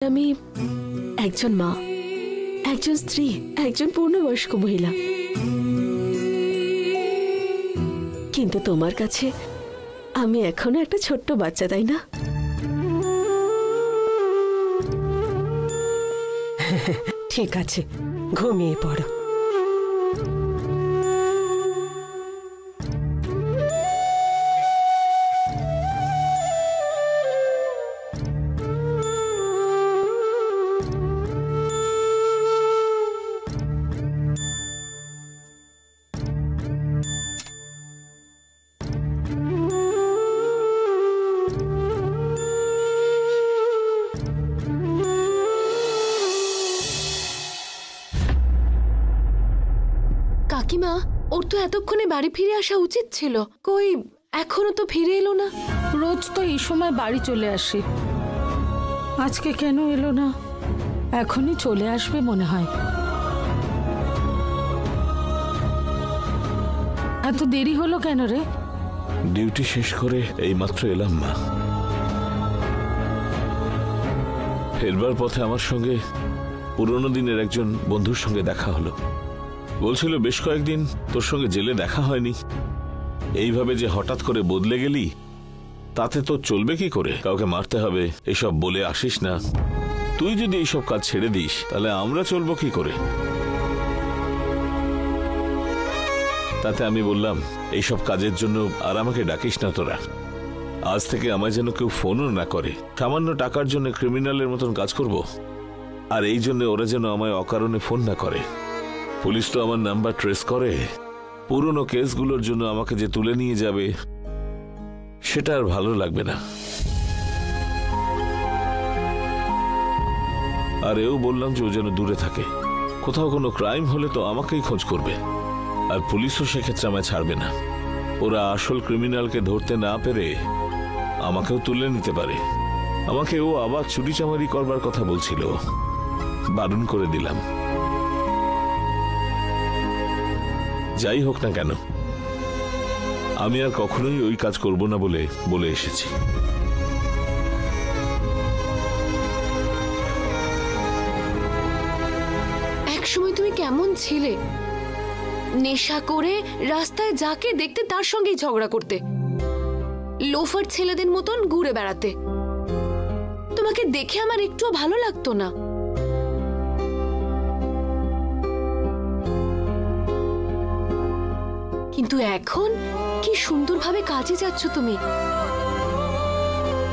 আমি একজন মা, একজন স্ত্রী, একজন পূর্ণবয়স্ক মহিলা, কিন্তু তোমার কাছে আমি এখনো একটা ছোট্ট বাচ্চা, তাই না? ঠিক আছে, ঘুমিয়ে পড়ো। কাকিমা, ওর তো এতক্ষণে বাড়ি ফিরে আসা উচিত ছিল, কই এখনো তো ফিরে এলো না। রোজ তো এই সময় বাড়ি চলে আসে, আজকে কেন এলো না? এখনই চলে আসবে মনে হয়। এত দেরি হলো কেন রে? ডিউটি শেষ করে এইমাত্র এলাম মা। ফেরবার পথে আমার সঙ্গে পুরনো দিনের একজন বন্ধুর সঙ্গে দেখা হলো। বলছিল বেশ কয়েকদিন তোর সঙ্গে জেলে দেখা হয়নি, এইভাবে যে হঠাৎ করে বদলে গেলি তাতে তো চলবে কি করে? কাউকে মারতে হবে এসব বলে আসিস না। তুই যদি এইসব কাজ ছেড়ে দিস তাহলে আমরা চলবো কি করে? তাতে আমি বললাম, এইসব কাজের জন্য আর আমাকে ডাকিস না তোরা। আজ থেকে আমায় যেন কেউ ফোনও না করে। সামান্য টাকার জন্য ক্রিমিনালের মতন কাজ করব, আর এই জন্য ওরা যেন আমায় অকারণে ফোন না করে। পুলিশ তো আমার নাম্বার ট্রেস করে, পুরনো কেসগুলোর জন্য আমাকে যে তুলে নিয়ে যাবে সেটা আর ভালো লাগবে না। আর এও বললাম যে ও যেন দূরে থাকে। কোথাও কোনো ক্রাইম হলে তো আমাকেই খোঁজ করবে, আর পুলিশও সেক্ষেত্রে আমায় ছাড়বে না। ওরা আসল ক্রিমিনালকে ধরতে না পেরে আমাকেও তুলে নিতে পারে। আমাকে ও আবার চুরিচামারি করবার কথা বলছিল, বারণ করে দিলাম। যাই হোক না কেন, আমি আর কখনোই ওই কাজ করব না বলে এসেছি। একসময় তুমি কেমন ছিলে? নেশা করে রাস্তায় যাকে দেখতে তার সঙ্গেই ঝগড়া করতে, লোফার ছেলেদের মতন ঘুরে বেড়াতে। তোমাকে দেখে আমার একটুও ভালো লাগতো না। কিন্তু এখন কি সুন্দরভাবে কাজে যাচ্ছ তুমি।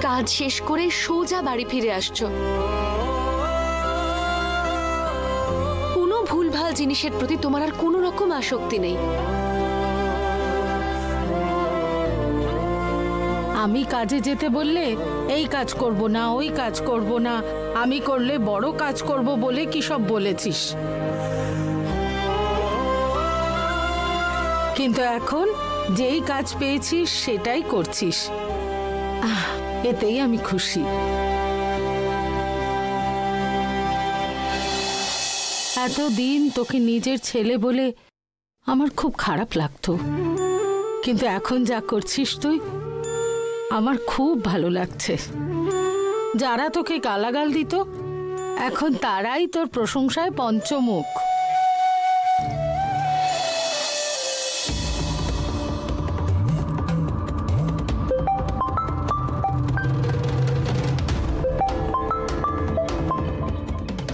কাজ শেষ করে সোজা বাড়ি ফিরে আসছো। কোনো ভুলভাল জিনিসের প্রতি তোমার আর কোনো রকম আসক্তি নেই। আমি কাজে যেতে বললে এই কাজ করব না, ওই কাজ করব না, আমি করলে বড় কাজ করব বলে কি সব বলেছিস। কিন্তু এখন যেই কাজ পেয়েছিস সেটাই করছিস, এতেই আমি খুশি। এতদিন তোকে নিজের ছেলে বলে আমার খুব খারাপ লাগতো, কিন্তু এখন যা করছিস তুই, আমার খুব ভালো লাগছে। যারা তোকে গালাগাল দিত এখন তারাই তোর প্রশংসায় পঞ্চমুখ।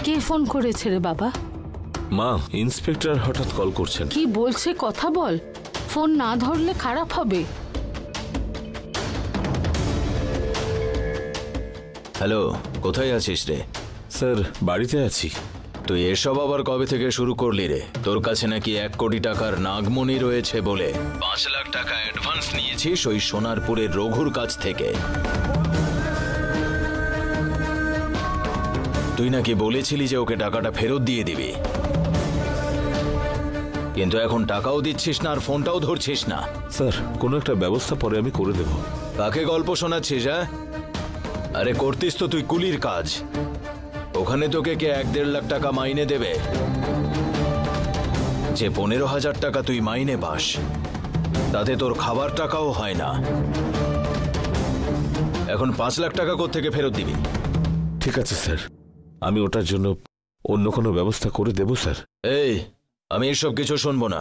কে ফোন করেছে রে বাবা? মা, ইন্সপেক্টর হঠাৎ কল করছেন। কি বলছে কথা বল, ফোন না ধরলে খারাপ হবে। হ্যালো, কোথায় আছিস রে? স্যার, বাড়িতে আছি। তুই এসব আবার কবে থেকে শুরু করলি রে? তোর কাছে নাকি 1 কোটি টাকার নাগমণি রয়েছে বলে 5 লাখ টাকা অ্যাডভান্স নিয়েছিস ওই সোনারপুরের রঘুর কাছ থেকে। তুই নাকি বলেছিলি যে ওকে টাকাটা ফেরত দিয়ে দিবি, কিন্তু এখন টাকাও দিচ্ছিস না আর ফোনটাও ধরছিস না। স্যার, কোনো একটা ব্যবস্থা পরে আমি করে দেব। কাকে গল্প শোনাচ্ছিস? হ্যাঁ, আরে করতিস তো তুই কুলির কাজ। ওখানে তোকে কে 1-1.5 লাখ টাকা মাইনে দেবে? যে 15,000 টাকা তুই মাইনে পাস তাতে তোর খাবার টাকাও হয় না। এখন 5 লাখ টাকা কোত্থেকে ফেরত দিবি? ঠিক আছে স্যার, আমি ওটার জন্য অন্য কোনো ব্যবস্থা করে দেব স্যার। এই, আমি এসব কিছু শুনবো না।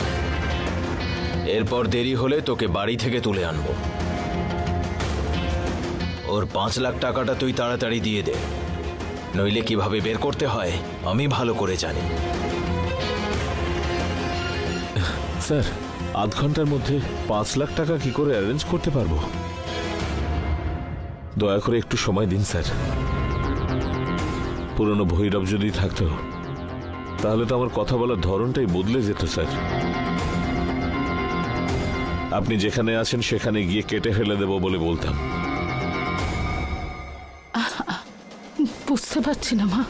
এরপর দেরি হলে তোকে বাড়ি থেকে তুলে আনবো। ওর 5 লাখ টাকাটা তুই তাড়াতাড়ি দিয়ে দে, নইলে কিভাবে বের করতে হয় আমি ভালো করে জানি। স্যার, আধ ঘন্টার মধ্যে 5 লাখ টাকা কি করে অ্যারেঞ্জ করতে পারবো? দয়া করে একটু সময় দিন স্যার। পুরনো ভৈরব যদি থাকতো তাহলে তো আমার কথা বলার ধরনটাই বদলে যেত স্যার। আপনি যেখানে আছেন সেখানে গিয়ে কেটে ফেলে দেব বলে বলতাম। বুঝতে পারছি না মা।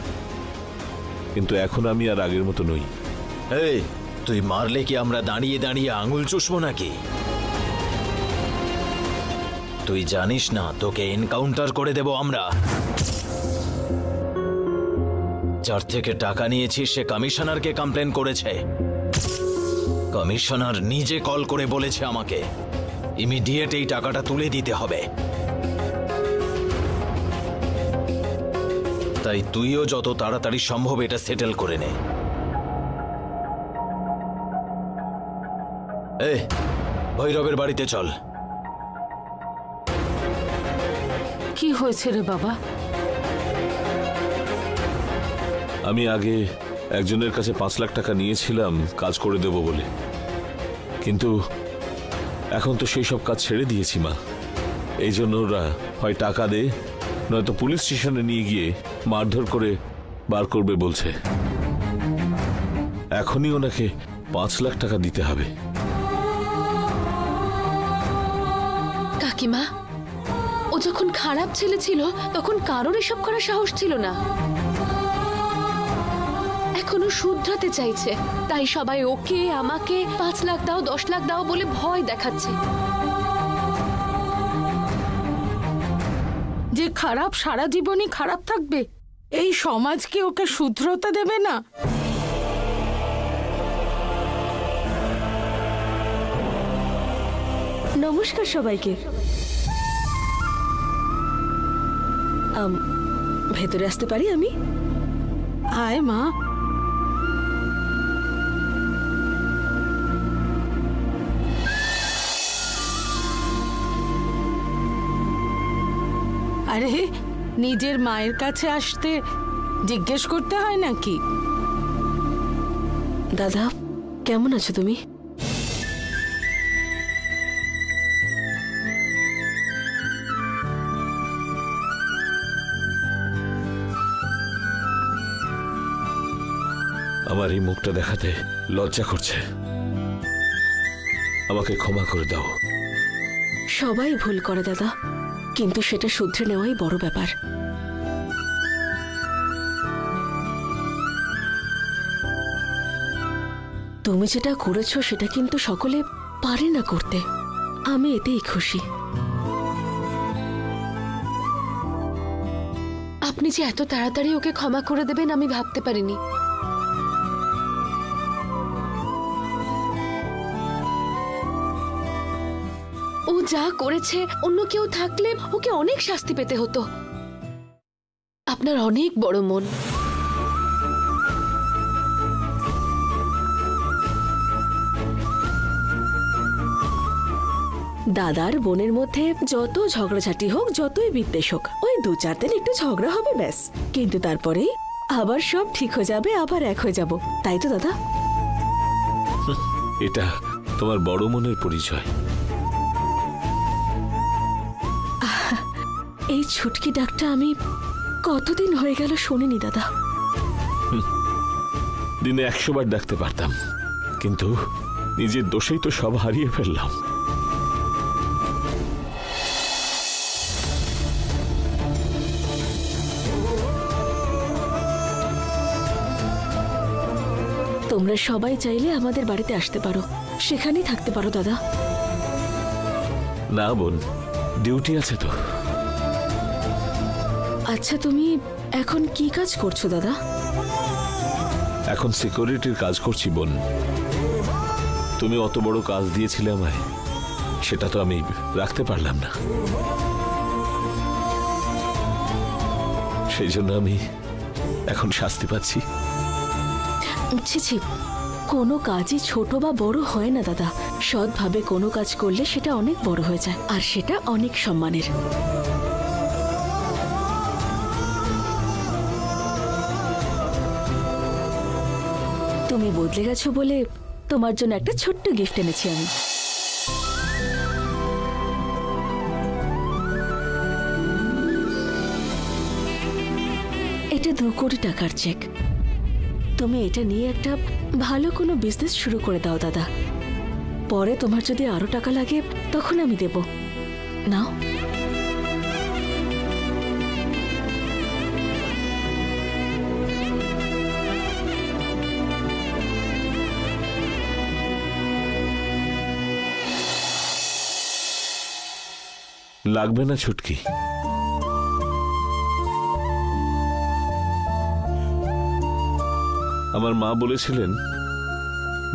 কিন্তু এখন আমি আর আগের মতো নই। এই, তুই মারলে কি আমরা দাঁড়িয়ে দাঁড়িয়ে আঙুল চুষবো নাকি? তুই জানিস না তোকে এনকাউন্টার করে দেব আমরা। যার থেকে টাকা নিয়েছিস সে কমিশনারকে কমপ্লেন করেছে। কমিশনার নিজে কল করে বলেছে আমাকে ইমিডিয়েট এই টাকাটা তুলে দিতে হবে। তাই তুইও যত তাড়াতাড়ি সম্ভব এটা সেটেল করে নে। এই, ভৈরবের বাড়িতে চল। কি হয়েছে রে বাবা? আমি আগে একজনের কাছে 5 লাখ টাকা নিয়েছিলাম কাজ করে দেব বলে, কিন্তু এখন তো সেই সব কাজ ছেড়ে দিয়েছি মা। এই জন্য ওরা হয় টাকা দে, নয়তো পুলিশ স্টেশনে নিয়ে গিয়ে মারধর করে বার করবে বলছে। এখনই ওনাকে 5 লাখ টাকা দিতে হবে। কাকিমা, ও যখন খারাপ ছেলে ছিল তখন কারোর এসব করার সাহস ছিল না। এখনো শুধরাতে চাইছে, তাই সবাই ওকে আমাকে 5 লাখ দাও 10 লাখ দাও বলে ভয় দেখাচ্ছে। যে খারাপ সারা জীবনই খারাপ থাকবে, এই সমাজকে ওকে শুধরোতে দেবে না। নমস্কার সবাইকে। ভেতরে আসতে পারি আমি? আয় মা। আরে, নিজের মায়ের কাছে আসতে জিজ্ঞেস করতে হয় নাকি? দাদা, কেমন আছো তুমি? আমার এই মুখটা দেখাতে লজ্জা করছে, আমাকে ক্ষমা করে দাও। সবাই ভুল করে দাদা, কিন্তু সেটা শুধরে নেওয়াই বড় ব্যাপার। তুমি যেটা করেছো সেটা কিন্তু সকলে পারে না করতে। আমি এতেই খুশি। আপনি যে এত তাড়াতাড়ি ওকে ক্ষমা করে দেবেন আমি ভাবতে পারিনি। ও যা করেছে অন্য কেউ থাকলে ওকে অনেক শাস্তি পেতে হতো। আপনার অনেক বড় মন। দাদার বোনের মধ্যে যত ঝগড়াঝাটি হোক, যতই বিদ্বেষ হোক, ওই 2-4 দিন একটু ঝগড়া হবে ব্যাস, কিন্তু তারপরেই আবার সব ঠিক হয়ে যাবে, আবার এক হয়ে যাব। তাই তো দাদা? এটা তোমার বড় মনের পরিচয়। এই ছুটকি ডাকটা আমি কতদিন হয়ে গেল শুনিনি দাদা। দিনে 100 বার ডাকতে পারতাম, কিন্তু নিজের দোষেই তো সব হারিয়ে ফেললাম। তোমরা সবাই চাইলে আমাদের বাড়িতে আসতে পারো, সেখানেই থাকতে পারো দাদা। না বোন, ডিউটি আছে তো। আচ্ছা, তুমি এখন কি কাজ করছো দাদা? এখন সিকিউরিটির কাজ করছি বোন। তুমি অত বড় কাজ দিয়েছিলে আমায়, সেটা তো আমি রাখতে পারলাম না। সেই জন্য আমি এখন শাস্তি পাচ্ছি। ছি ছি, কোনো কাজই ছোট বা বড় হয় না দাদা। সৎভাবে কোনো কাজ করলে সেটা অনেক বড় হয়ে যায়, আর সেটা অনেক সম্মানের। তুমি বদলে গেছো বলে তোমার জন্য একটা ছোট্ট গিফট এনেছি আমি। এটা 2 কোটি টাকার চেক। তুমি এটা নিয়ে একটা ভালো কোনো বিজনেস শুরু করে দাও দাদা। পরে তোমার যদি আরো টাকা লাগে তখন আমি দেব। নাও। লাগবে না ছুটকি। আমার মা বলেছিলেন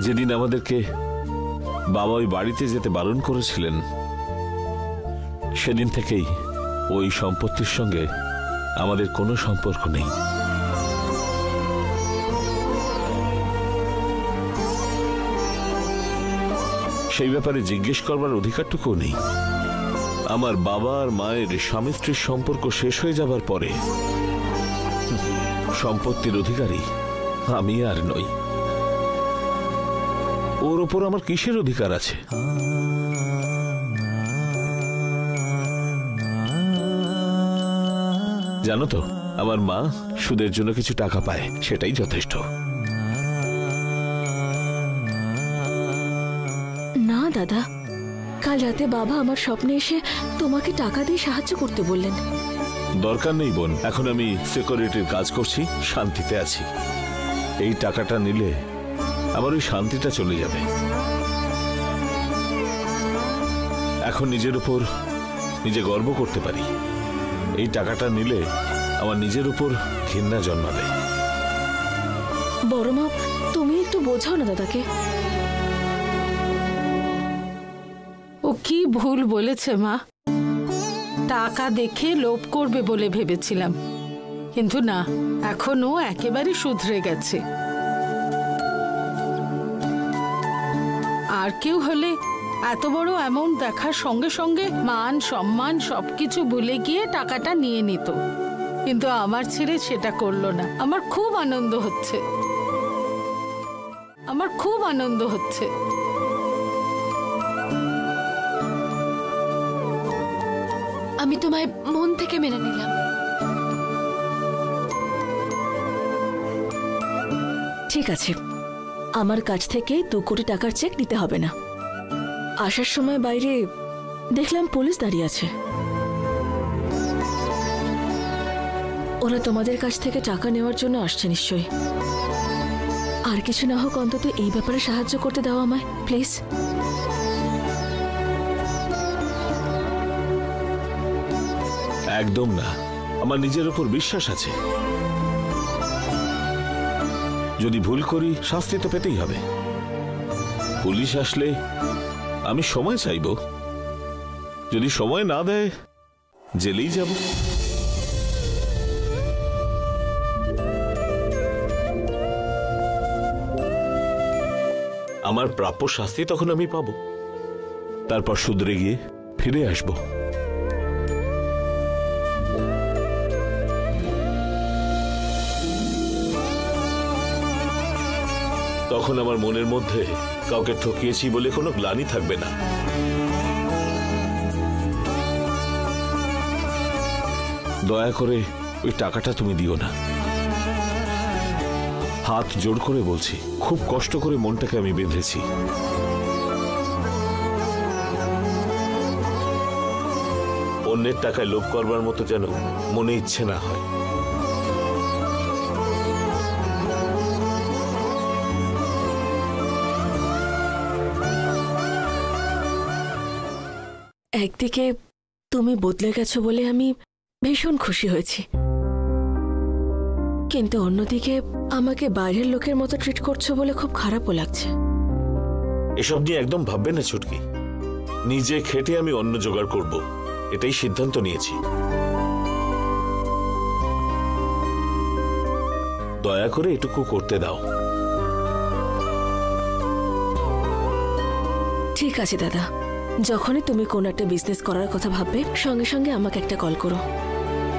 যেদিন আমাদেরকে বাবা ওই বাড়িতে যেতে বারণ করেছিলেন, সেদিন থেকেই ওই সম্পত্তির সঙ্গে আমাদের কোনো সম্পর্ক নেই। সেই ব্যাপারে জিজ্ঞেস করবার অধিকারটুকুও নেই। আমার বাবা আর মায়ের স্বামী স্ত্রীর সম্পর্ক শেষ হয়ে যাবার পরে সম্পত্তির অধিকারী আমি আর নই। ওর ওপর আমার কিসের অধিকার আছে? জানো তো, আমার মা সুদের জন্য কিছু টাকা পায়, সেটাই যথেষ্ট। না দাদা, কাল রাতে বাবা আমার স্বপ্নে এসে তোমাকে টাকা দিয়ে সাহায্য করতে বললেন। দরকার নেই বোন, এখন আমি সিকিউরিটির কাজ করছি, শান্তিতে আছি। এই টাকাটা নিলে আমার ওই শান্তিটা চলে যাবে। এখন নিজের উপর নিজে গর্ব করতে পারি। এই টাকাটা নিলে আমার নিজের উপর ঘৃণা জন্মাবে। বড় মা, তুমি একটু বোঝাও না দাদাকে। ও কি ভুল বলেছে মা। টাকা দেখে লোভ করবে বলে ভেবেছিলাম, কিন্তু না, এখন ও একেবারে শুধরে গেছে। আর কেউ হলে এত বড় অ্যামাউন্ট দেখার সঙ্গে সঙ্গে মান সম্মান সবকিছু ভুলে গিয়ে টাকাটা নিয়ে নিত, কিন্তু আমার ছেলে সেটা করলো না। আমার খুব আনন্দ হচ্ছে, আমার খুব আনন্দ হচ্ছে। আমি তোমায় মন থেকে মেনে নিলাম। ঠিক আছে, আমার কাছ থেকে 2 কোটি টাকার চেক নিতে হবে না। আসার সময় বাইরে দেখলাম পুলিশ দাঁড়িয়ে আছে। ওরা তোমাদের কাছ থেকে টাকা নেওয়ার জন্য আসছে নিশ্চয়ই। আর কিছু না হোক, অন্তত এই ব্যাপারে সাহায্য করতে দাও আমায়, প্লিজ। একদম না, আমার নিজের উপর বিশ্বাস আছে। যদি ভুল করি শাস্তি তো পেতেই হবে। পুলিশ আসলে আমি সময় চাইব, যদি সময় না দেয় জেলেই যাব। আমার প্রাপ্য শাস্তি তখন আমি পাবো, তারপর শুধরে গিয়ে ফিরে আসবো। তখন আমার মনের মধ্যে কাউকে ঠকিয়েছি বলে কোনো গ্লানি থাকবে না। দয়া করে ওই টাকাটা তুমি দিও না। হাত জোড় করে বলছি, খুব কষ্ট করে মনটাকে আমি বেঁধেছি। অন্যের টাকায় লোভ করবার মতো যেন মনে ইচ্ছে না হয়। একদিকে তুমি বদলে গেছো বলে আমি ভীষণ খুশি হয়েছি, কিন্তু অন্যদিকে আমাকে বাইরের লোকের মতো ট্রিট করছো বলে খুব খারাপও লাগছে। এসব নিয়ে একদম ভাববে না ছুটকি। নিজে খেটে আমি অন্ন জোগাড় করব, এটাই সিদ্ধান্ত নিয়েছি। দয়া করে এটুকু করতে দাও। ঠিক আছে দাদা, যখনই তুমি কোনো একটা বিজনেস করার কথা ভাববে সঙ্গে সঙ্গে আমাকে একটা কল করো।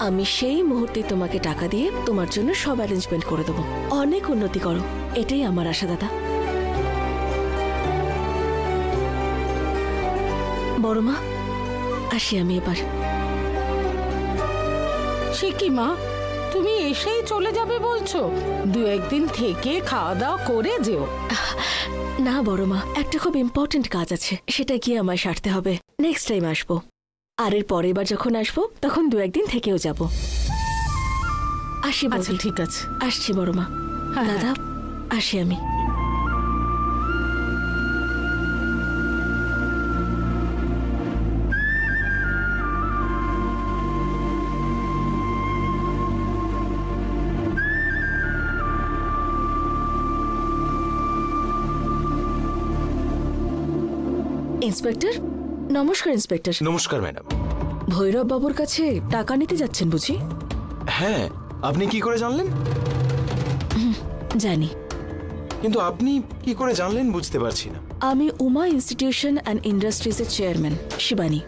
আমি সেই মুহূর্তে তোমাকে টাকা দিয়ে তোমার জন্য সব অ্যারেঞ্জমেন্ট করে দেবো। অনেক উন্নতি করো, এটাই আমার আশা দাদা। বড় মা, আসি আমি এবার। সে কি মা, তুমি এসেই চলে যাবে বলছো? 2-1 দিন থেকে খাওয়া দাওয়া করে যেও। না বড় মা, একটা খুব ইম্পর্টেন্ট কাজ আছে, সেটা গিয়ে আমায় সারতে হবে। নেক্সট টাইম আসবো। আর এর পরের বার যখন আসবো তখন 2-1 দিন থেকেও যাব। আসি আচ্ছা বৌদি। ঠিক আছে, আসছি বড় মা। হ্যাঁ, দাদা, আসি আমি। ইন্সপেক্টর, নমস্কার। ইন্সপেক্টর নমস্কার ম্যাডাম। ভৈরব বাবুর কাছে টাকা নিতে যাচ্ছেন বুঝি? হ্যাঁ, আপনি কি করে জানলেন? জানি, কিন্তু আপনি কি করে জানলেন বুঝতে পারছি না। আমি উমা ইনস্টিটিউশন অ্যান্ড ইন্ডাস্ট্রিজের চেয়ারম্যান শিবানী।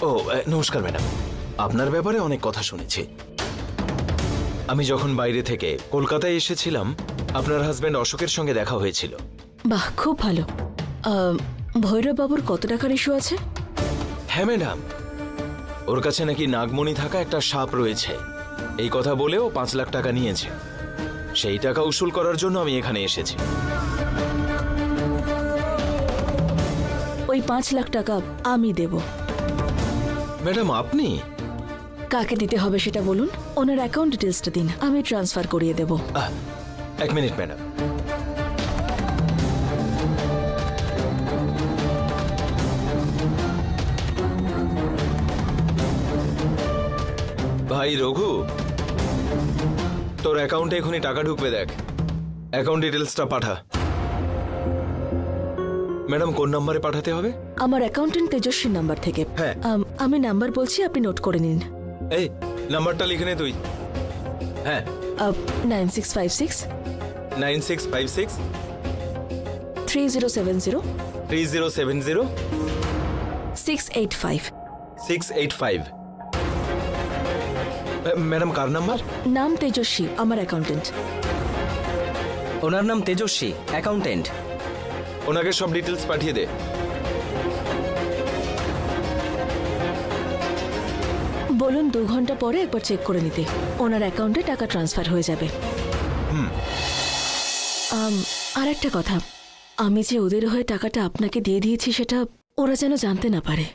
ও নমস্কার ম্যাডাম, আপনার ব্যাপারে অনেক কথা শুনেছি। আমি যখন বাইরে থেকে কলকাতায় এসেছিলাম আপনার হাজবেন্ড অশোকের সঙ্গে দেখা হয়েছিল। বাহ, খুব ভালো। ভৈরব বাবুর কত টাকার ইস্যু আছে? হ্যাঁ ম্যাডাম, ওর কাছে নাকি নাগমণি থাকা একটা সাপ রয়েছে, এই কথা বলেও 5 লাখ টাকা নিয়েছে। সেই টাকা উসুল করার জন্য আমি এখানে এসেছি। ওই 5 লাখ টাকা আমি দেব। ম্যাডাম আপনি? কাকে দিতে হবে সেটা বলুন, ওনার অ্যাকাউন্ট ডিটেলসটা দিন, আমি ট্রান্সফার করিয়ে দেব। 1 মিনিট ম্যাডাম। ভাই রঘু, তোর অ্যাকাউন্টে এখনই টাকা ঢুকবে, দেখ অ্যাকাউন্ট ডিটেলসটা পাঠা। ম্যাডাম কোন নম্বরে পাঠাতে হবে? আমার অ্যাকাউন্টেন্ট তেজস্বীর নাম্বার থেকে। হ্যাঁ। আমি নাম্বার বলছি, আপনি নোট করে নিন। এই নাম্বারটা লিখে নে তুই। হ্যাঁ, 9656 9656 3070 3070 685। 685। ম্যাডাম কার নাম্বার? নাম তেজস্বী, আমার অ্যাকাউন্টেন্ট। ওনার নাম তেজস্বী, অ্যাকাউন্টেন্ট। ওনাকে সব ডিটেলস পাঠিয়ে দে। বলুন 2 ঘন্টা পরে একবার চেক করে নিতে, ওনার অ্যাকাউন্টে টাকা ট্রান্সফার হয়ে যাবে। আর একটা কথা, আমি যে ওদের হয়ে টাকাটা আপনাকে দিয়ে দিয়েছি সেটা ওরা যেন জানতে না পারে।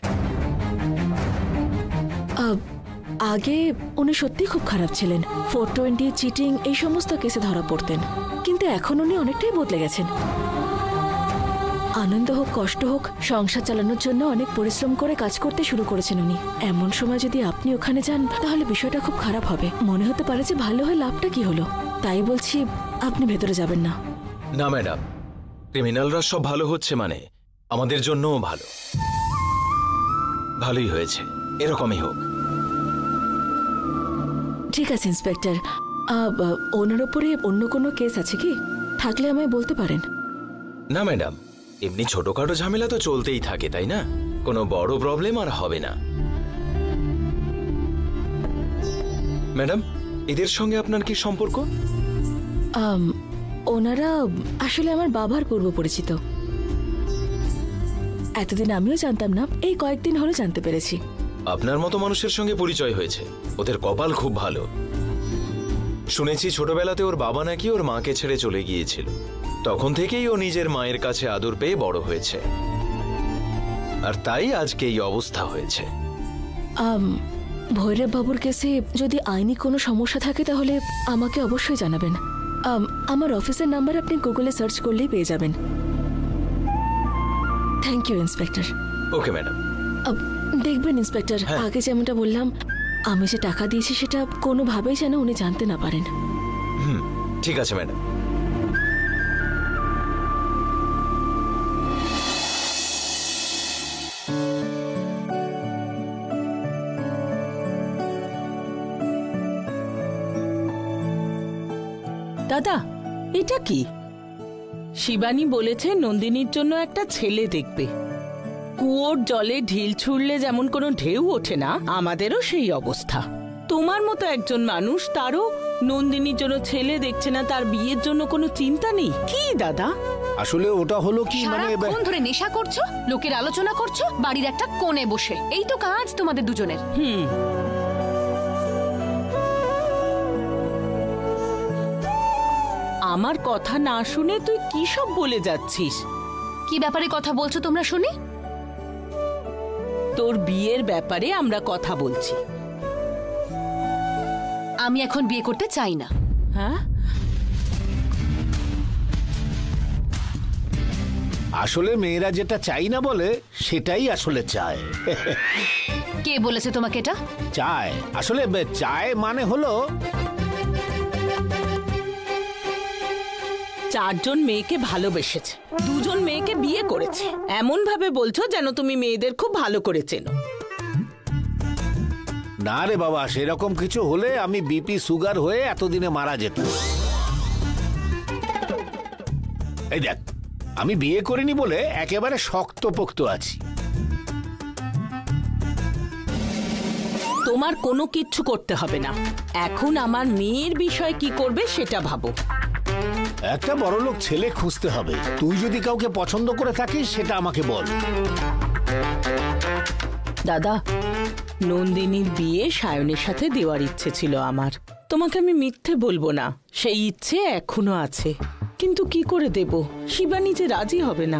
আগে উনি সত্যি খুব খারাপ ছিলেন, 420, চিটিং এই সমস্ত কেসে ধরা পড়তেন, কিন্তু এখন উনি অনেকটাই বদলে গেছেন। আনন্দ হোক কষ্ট হোক, সংসার চালানোর জন্য অনেক পরিশ্রম করে কাজ করতে শুরু করেছেন উনি। এমন সময় যদি আপনি ওখানে যান তাহলে বিষয়টা খুব খারাপ হবে। মনে হতে পারে যে ভালো হয়ে লাভটা কি হলো। তাই বলছি আপনি ভেতরে যাবেন না। না ম্যাডাম, ক্রিমিনালরা সব ভালো হচ্ছে মানে আমাদের জন্যও ভালো। ভালোই হয়েছে, এরকমই হোক। ঠিক আছে ইন্সপেক্টর, ওনার ওপরে অন্য কোনো কেস আছে কি? থাকলে আমায় বলতে পারেন। না ম্যাডাম, এমনি ছোটখাটো ঝামেলা তো চলতেই থাকে, তাই না? কোনো বড় প্রবলেম আর হবে না। ম্যাডাম, এদের সঙ্গে আপনার কি সম্পর্ক? ওনারা আসলে আমার বাবার পূর্ব পরিচিত। এতদিন আমিও জানতাম না, এই কয়েকদিন হলো জানতে পেরেছি। আপনার মতো মানুষের সঙ্গে পরিচয় হয়েছে, ওদের কপাল খুব ভালো। শুনেছি ছোটবেলাতে ওর বাবা নাকি ওর মাকে ছেড়ে চলে গিয়েছিল, তখন থেকেই ও নিজের মায়ের কাছে আদর পেয়ে বড় হয়েছে, আর তাই আজকে এই অবস্থা হয়েছে। ভৈরব বাবুর কেসে যদি আইনি কোনো সমস্যা থাকে তাহলে আমাকে অবশ্যই জানাবেন। আমার অফিসের নাম্বার আপনি গুগলে সার্চ করলেই পেয়ে যাবেন। Thank you inspector. Okay madam. দেখবেন ইন্সপেক্টর, আগে যেমনটা বললাম, আমি যে টাকা দিয়েছি সেটা কোনোভাবেই যেন উনি জানতে না পারেন। ঠিক আছে ম্যাডাম। দাদা, এটা কি? শিবানী বলেছে নন্দিনীর জন্য একটা ছেলে দেখবে। কুয়োর জলে ঢিল ছুড়লে যেমন কোনো ঢেউ ওঠে না, আমাদেরও সেই অবস্থা। তোমার মতো একজন মানুষ, তারও নন্দিনীর জন্য ছেলে দেখছে না, তার বিয়ের জন্য কোনো চিন্তা নেই। কি দাদা? আসলে ওটা হলো কি, মানে সারাক্ষণ ধরে নেশা করছো, লোকের আলোচনা করছো, বাড়ির একটা কোণে বসে। এই তো কাজ তোমাদের দুজনের। আমার কথা না শুনে তুই কি সব বলে যাচ্ছিস? কি ব্যাপারে কথা বলছো তোমরা শুনি? তোর বিয়ের ব্যাপারে আমরা কথা বলছি। আমি এখন বিয়ে করতে চাই না। হ্যাঁ, আসলে মেয়েরা যেটা চাই না বলে সেটাই আসলে চায়। কে বলেছে তোমাকে এটা? চায়, আসলে চায় মানে হলো চারজন মেয়েকে ভালোবেসেছে, দুজন মেয়েকে বিয়ে করেছে। এমন ভাবে বলছো যেন তুমি মেয়েদের খুব ভালো করে চেনো। না রে বাবা, সেরকম কিছু হলে আমি বিপি সুগার হয়ে এতদিনে মারা যেতাম। এই দেখ, আমি বিয়ে করিনি বলে একেবারে শক্তপোক্ত আছি। তোমার কোনো কিচ্ছু করতে হবে না। এখন আমার মেয়ের বিষয় কি করবে সেটা ভাবো। একটা বড়লোক ছেলে খুঁজতে হবে। তুই যদি কাউকে পছন্দ করে থাকিস সেটা আমাকে বল। দাদা, নন্দিনীর বিয়ে সায়নের সাথে দেওয়ার ইচ্ছে ছিল আমার। তোমাকে আমি মিথ্যে বলবো না, সেই ইচ্ছে এখনো আছে। কিন্তু কি করে দেব? শিবানী যে রাজি হবে না।